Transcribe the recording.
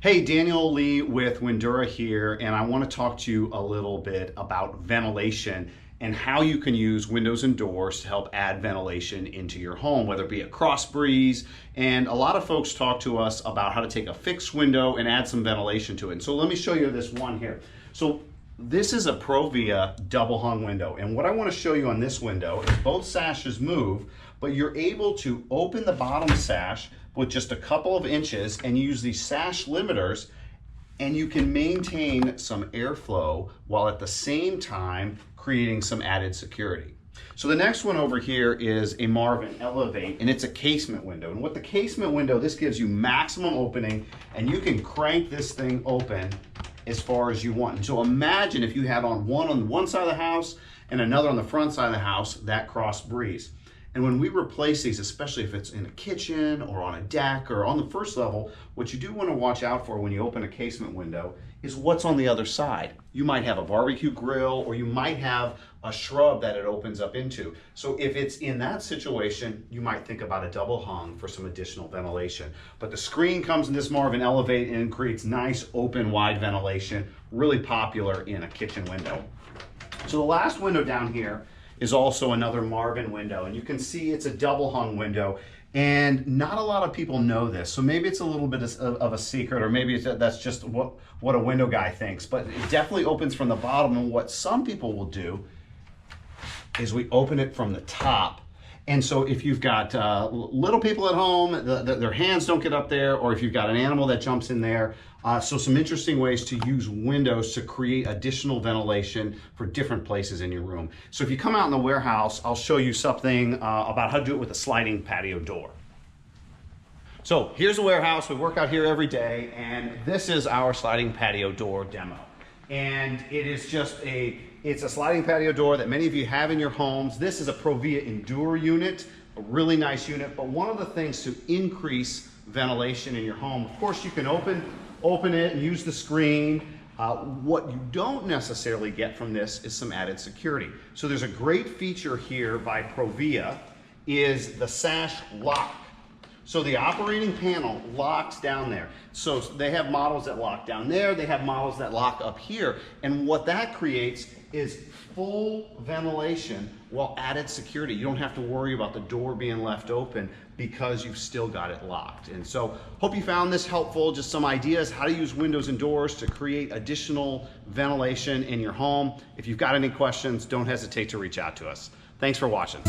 Hey, Daniel Lee with Windura here, and I want to talk to you a little bit about ventilation and how you can use windows and doors to help add ventilation into your home, whether it be a cross breeze. And a lot of folks talk to us about how to take a fixed window and add some ventilation to it. And so let me show you this one here. So this is a Provia double hung window, and what I want to show you on this window is both sashes move, but you're able to open the bottom sash with just a couple of inches and use these sash limiters, and you can maintain some airflow while at the same time creating some added security. So the next one over here is a Marvin Elevate, and it's a casement window. And with the casement window, this gives you maximum opening, and you can crank this thing open as far as you want. And so imagine if you had on one side of the house and another on the front side of the house, that cross breeze. And when we replace these, especially if it's in a kitchen or on a deck or on the first level, what you do want to watch out for when you open a casement window is what's on the other side. You might have a barbecue grill, or you might have a shrub that it opens up into. So if it's in that situation, you might think about a double hung for some additional ventilation. But the screen comes in this Marvin Elevate and creates nice open wide ventilation, really popular in a kitchen window. So the last window down here is also another Marvin window, and you can see it's a double hung window, and not a lot of people know this, so maybe it's a little bit of a secret, or maybe that's just what a window guy thinks, but it definitely opens from the bottom. And what some people will do is we open it from the top. And so if you've got little people at home, their hands don't get up there, or if you've got an animal that jumps in there. So some interesting ways to use windows to create additional ventilation for different places in your room. So if you come out in the warehouse, I'll show you something about how to do it with a sliding patio door. So here's a warehouse. We work out here every day, and this is our sliding patio door demo. And it is just it's a sliding patio door that many of you have in your homes. This is a Provia Endure unit, a really nice unit, but one of the things to increase ventilation in your home, of course, you can open it and use the screen. What you don't necessarily get from this is some added security. So there's a great feature here by Provia, is the sash lock. So the operating panel locks down there. So they have models that lock down there, they have models that lock up here, and what that creates is full ventilation while added security. You don't have to worry about the door being left open because you've still got it locked. And so hope you found this helpful, just some ideas how to use windows and doors to create additional ventilation in your home. If you've got any questions, don't hesitate to reach out to us. Thanks for watching.